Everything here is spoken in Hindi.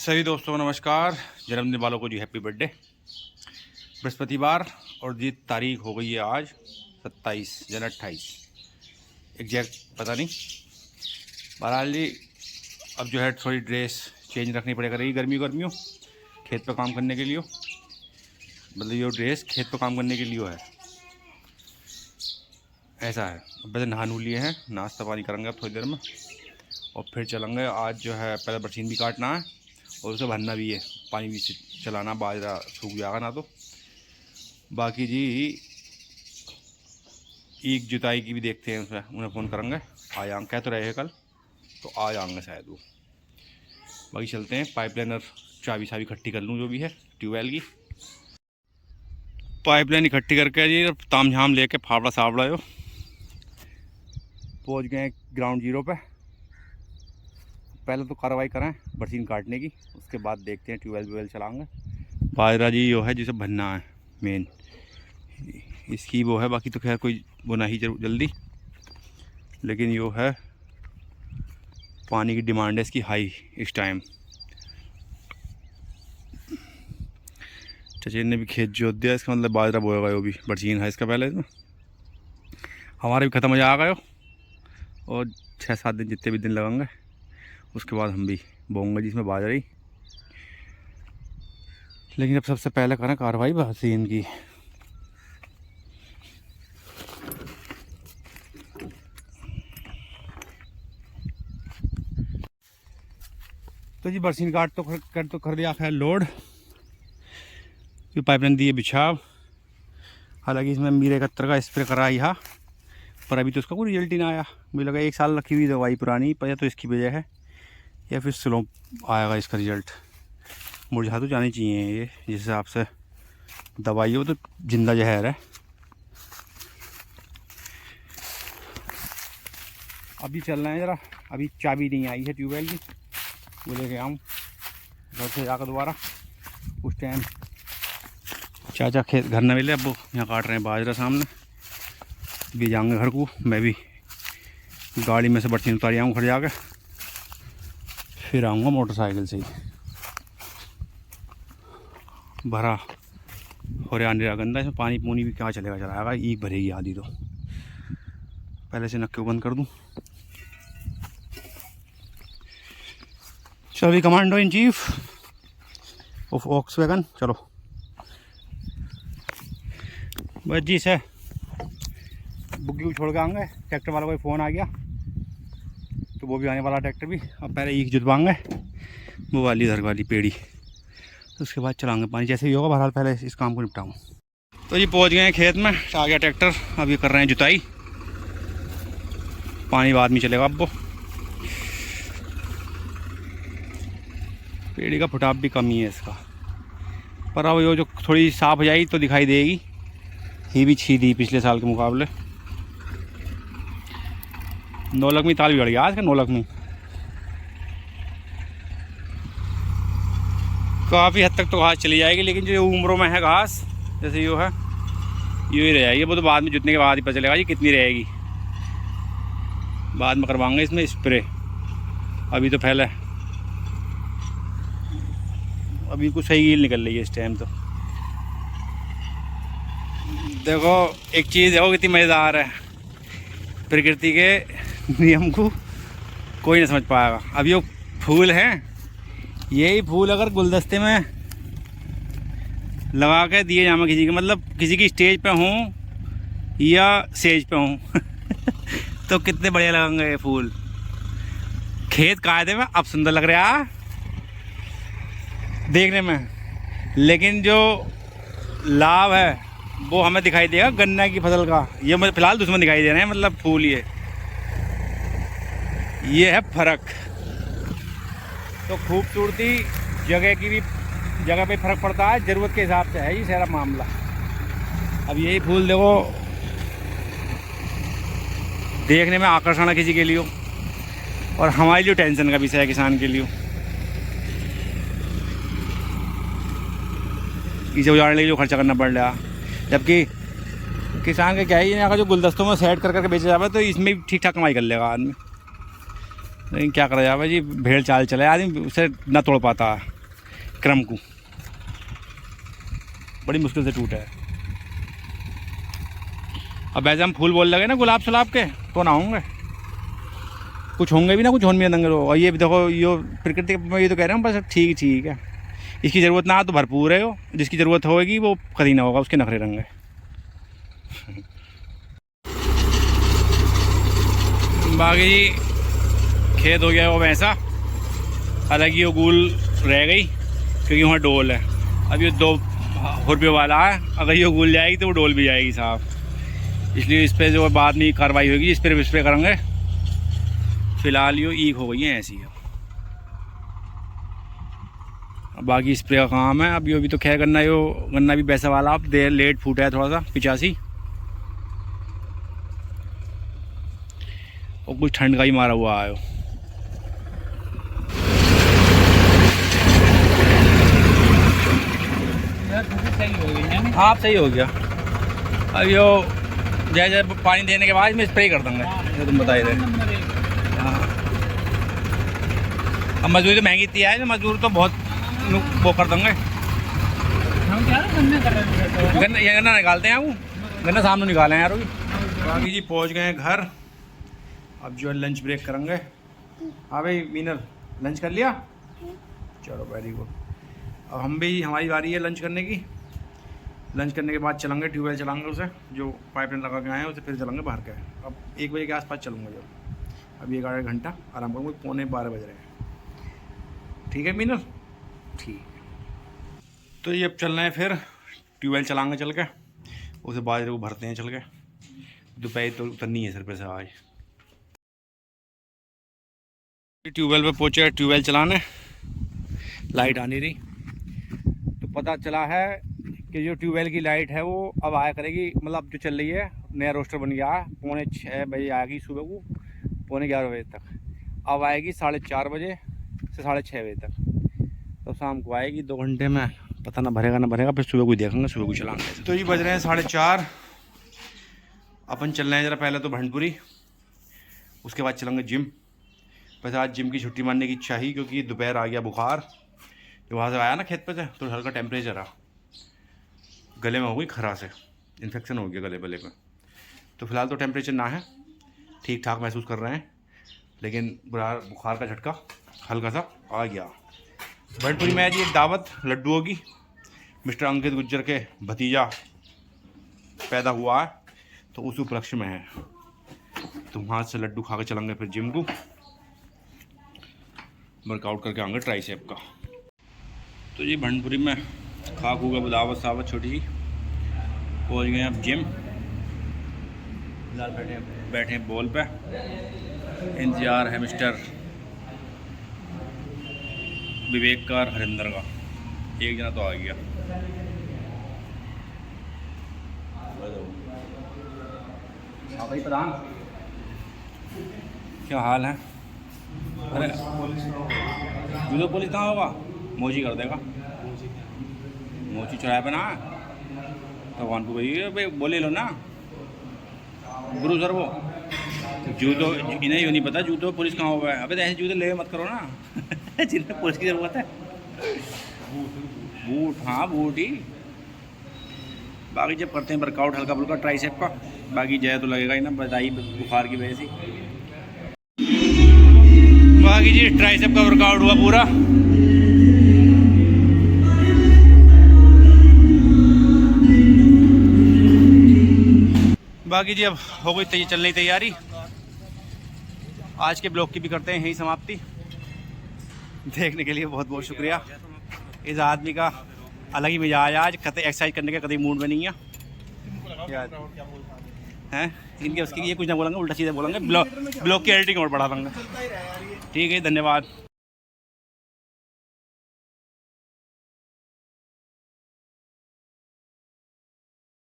सभी दोस्तों को नमस्कार। जन्मदिन वालों को जी हैप्पी बर्थडे। बृहस्पतिवार और जी तारीख हो गई है आज 27 जन 28 एग्जैक्ट पता नहीं। बहरहाल जी अब जो है थोड़ी ड्रेस चेंज रखनी पड़ेगा रही गर्मियों खेत पर काम करने के लिए। मतलब ये ड्रेस खेत पर काम करने के लिए है, ऐसा है। वैसे नहा नू लिए हैं, नाश्ता पानी करेंगे अब थोड़ी देर में और फिर चलेंगे। आज जो है पहले बरसीन भी काटना है और उसे भरना भी है, पानी भी चलाना, बाजरा सूख जाएगा ना तो। बाकी जी ईख जुताई की भी देखते हैं, उसमें उन्हें फ़ोन करेंगे। आ जाएंगे, कह तो रहे हैं कल, तो आ जाएंगे शायद वो। बाकी चलते हैं, पाइपलाइन और चाबी इकट्ठी कर लूँ जो भी है ट्यूबवेल की। पाइपलाइन इकट्ठी करके जी ताम झाम लेके फावड़ा सावड़ा हो पहुँच गए ग्राउंड जीरो पे। पहले तो कार्रवाई करें बरसीन काटने की, उसके बाद देखते हैं ट्यूबवेल चलाएंगे। बाजरा जी जो है जिसे भरना है मेन, इसकी वो है। बाकी तो खैर कोई वो नहीं जल्दी, लेकिन यो है पानी की डिमांड है इसकी हाई इस टाइम। चचेर ने भी खेत जोत दिया, इसका मतलब बाजरा बोएगा। वो भी बरसीन है इसका पहले इसमें। हमारे भी ख़त्म हो जाएगा और 6-7 दिन जितने भी दिन लगेंगे उसके बाद हम भी बोएंगे जिसमें बाजरा ही। लेकिन अब सबसे पहले करें कार्रवाई बरसीन की। तो जी बरसीन काट तो कर दिया खैर लोड, पाइपलाइन दी है बिछाव। हालांकि इसमें मीरे 71 का स्प्रे करा ही, पर अभी तो उसका कोई रिजल्ट ही ना आया। मुझे लगा 1 साल रखी हुई दवाई पुरानी, पर या तो इसकी वजह है या फिर स्लो आएगा इसका रिजल्ट। मुरझा तो जानी चाहिए ये, जिस हिसाब से दवाई है वो तो जिंदा जहर है। अभी चल रहे हैं ज़रा, अभी चाबी नहीं आई है ट्यूबवेल की, वो लेके आऊँ घर से जाकर दोबारा। उस टाइम चाचा खेत घर न मिले, अब वो यहाँ काट रहे हैं बाजरा सामने। भी जाऊँगे घर को, मैं भी गाड़ी में से बर्तन उतार आऊँ घर जाकर, फिर आऊँगा मोटरसाइकिल से ही। भरा हो रहा अंधेरा गंदा, इसमें पानी पूनी भी क्या चलाएगा। ईख भरेगी आधी, तो पहले से नक्के बंद कर दूँ। चलो अभी commando in chief of Volkswagen, चलो बस जी से बुग्गी को छोड़ के आएंगे। ट्रैक्टर वाला कोई फ़ोन आ गया तो वो भी आने वाला ट्रैक्टर भी। अब पहले ईख जुतवाएंगे वो वाली इधर वाली पेड़ी, उसके बाद चलाएंगे पानी जैसे ही होगा। बहरहाल पहले इस काम को निपटाऊँ। तो जी पहुंच गए हैं खेत में, आ गया ट्रैक्टर। अब ये कर रहे हैं जुताई, पानी बाद में चलेगा। अब वो पेड़ी का फुटाव भी कम ही है इसका, पर अब ये जो थोड़ी साफ हो जाएगी तो दिखाई देगी। ही भी छी दी पिछले साल के मुकाबले। 9 लखमी ताल भी बढ़ गया आज का। 9 लखमी काफ़ी हद तक तो घास चली जाएगी, लेकिन जो उम्रों में है घास जैसे यो है यूँ ही रह जाएगी। वो तो बाद में जुतने के बाद ही पता चलेगा जी कितनी रहेगी। बाद में करवाएंगे इसमें स्प्रे। अभी तो पहले अभी कुछ सही हील निकल रही है इस टाइम। तो देखो एक चीज़ देखो कितनी मज़ेदार है, प्रकृति के नियम को कोई नहीं समझ पाएगा। अब ये फूल हैं, यही फूल अगर गुलदस्ते में लगा के दिए जाए किसी के, मतलब किसी की स्टेज पे हूँ या सेज पे हूँ तो कितने बढ़िया लगेंगे ये फूल। खेत कायदे में अब सुंदर लग रहा है देखने में, लेकिन जो लाभ है वो हमें दिखाई देगा गन्ना की फसल का। ये मुझे फिलहाल दुश्मन दिखाई दे रहे हैं, मतलब फूल। ये है फर्क। तो खूबसूरती जगह की भी जगह पे फ़र्क पड़ता है, ज़रूरत के हिसाब से है ये सारा मामला। अब यही फूल देखो देखने में आकर्षण है किसी के लिए, और हमारे लिए टेंशन का विषय है किसान के लिए। इसे उजाड़ने के लिए जो खर्चा करना पड़ रहा, जबकि किसान का क्या ही है, अगर जो गुलदस्तों में सेट कर करके बेचा जाए तो इसमें भी ठीक ठाक कमाई कर लेगा आदमी। लेकिन क्या करा जाए जी, भेड़ चाल चले आदमी उसे ना तोड़ पाता है। विक्रम को, बड़ी मुश्किल से टूटा है। अब ऐसे हम फूल बोल लगे ना गुलाब सलाब के तो ना होंगे, कुछ होंगे भी ना, कुछ होने में दंगे। और ये भी देखो, ये प्रकृति में ये तो कह रहे हैं बस ठीक ठीक है, इसकी ज़रूरत ना तो भरपूर है, वो जिसकी ज़रूरत होगी वो कभी ना होगा, उसके नखरे रंगे। बाकी जी खेत हो गया वो वैसा, हालांकि वो गूल रह गई क्योंकि वहाँ डोल है। अब ये 2 रुपये वाला है, अगर ये गूल जाएगी तो वो डोल भी जाएगी साहब, इसलिए इस पर जो बाद में कार्रवाई होगी इस पर स्प्रे करेंगे। फ़िलहाल ये ईक हो गई है ऐसी है, बाकी स्प्रे का काम है। अब ये भी तो खैर गन्ना भी वैसा वाला अब देर लेट फूटा है थोड़ा सा 85, और कुछ ठंड का ही मारा हुआ है। हाँ सही हो गया। अब यो जैसे पानी देने के बाद में स्प्रे कर देंगे, जो तुम बताए थे। हाँ, अब मजदूरी तो महंगी इतनी है, मजदूर तो बहुत वो कर देंगे। गन्ना निकालते हैं, वो गन्ना सामने निकाले हैं यार। बाकी जी पहुंच गए हैं घर, अब जो है लंच ब्रेक करेंगे। हाँ भाई मीनल, लंच कर लिया? चलो वेरी गुड। अब हम भी, हमारी बारी है लंच करने की। लंच करने के बाद चलेंगे ट्यूबवेल, चलाएंगे उसे जो पाइपलाइन लगा के आए हैं उसे, फिर चलेंगे बाहर के। अब 1 बजे के आसपास चलूँगा जब, अब 1 घंटा आराम करूँगा, 11:45 बज रहे हैं। ठीक है मीनल? ठीक। तो ये अब चल रहे हैं, फिर ट्यूबवेल चलाएंगे चल के, उसे बाजरे को भरते हैं चल के। दोपहर तो उतरनी है सिर पे से आज। ट्यूबवेल पे पहुँचे, ट्यूबवेल चलाने, लाइट आनी रही तो पता चला है कि जो ट्यूबवेल की लाइट है वो अब आया करेगी, मतलब अब जो चल रही है नया रोस्टर बन गया है, 6:45 बजे आएगी सुबह को, 11:45 बजे तक। अब आएगी 4:30 बजे से 6:30 बजे तक, तो शाम को आएगी 2 घंटे में। पता ना भरेगा ना भरेगा, फिर सुबह को देखेंगे, सुबह को चलाएंगे। तो ये बज रहे हैं 4:30, अपन चल रहे हैं ज़रा पहले तो भंडपुरी, उसके बाद चलेंगे जिम। वैसे आज जिम की छुट्टी मारने की इच्छा ही, क्योंकि दोपहर आ गया बुखार, जो वहाँ से आया ना खेत पे से, तो हल्का टेम्परेचर आ, गले में हो गई खराश है, इन्फेक्शन हो गया गले बले में। तो फिलहाल तो टेम्परेचर ना है, ठीक ठाक महसूस कर रहे हैं, लेकिन बुखार का झटका हल्का सा आ गया। भंडपुरी में जी एक दावत लड्डुओं की, मिस्टर अंकित गुज्जर के भतीजा पैदा हुआ है, तो उस उपलक्ष्य में है, तो वहाँ से लड्डू खा के चलेंगे फिर जिम को, वर्कआउट करके आएंगे ट्राइसेप का। तो जी भंडपुरी में खा खू का दावत सावत छोटी सी, पहुँच गए अब जिम। बैठे बॉल पे, इंतजार है मिस्टर विवेक का, हरिंदर का, एक जना तो आ गया। हाँ भाई प्रधान, क्या हाल है? अरे जूदो पुलिस कहाँ होगा? मोची कर देगा, मोची चढ़ाए पे ना भगवान को भाई बोले लो ना गुरु सर, वो जूतो इन्हें यूँ नहीं पता जूतो पुलिस कहाँ होगा। अबे तो ऐसे जूते ले मत करो ना जिन्हें पुलिस की ज़रूरत है। बूट, हाँ बूट ही। बाकी जब करते हैं वर्कआउट हल्का फुल्का ट्राइसेप का, बाकी जय तो लगेगा ही ना, बताइए बुखार की वजह से। बाकी जी ट्राइसेप का वर्कआउट हुआ पूरा। बाकी जी अब हो गई चलने की तैयारी। आज के ब्लॉग की भी करते हैं यही समाप्ति। देखने के लिए बहुत बहुत शुक्रिया। इस आदमी का अलग ही मिजाज आज, कतई एक्सरसाइज करने का कभी मूड में नहीं है हैं। इनके उसके लिए कुछ ना बोलेंगे, उल्टा सीधा बोलेंगे, ब्लॉग की एडिटिंग और बढ़ा देंगे। ठीक है, धन्यवाद।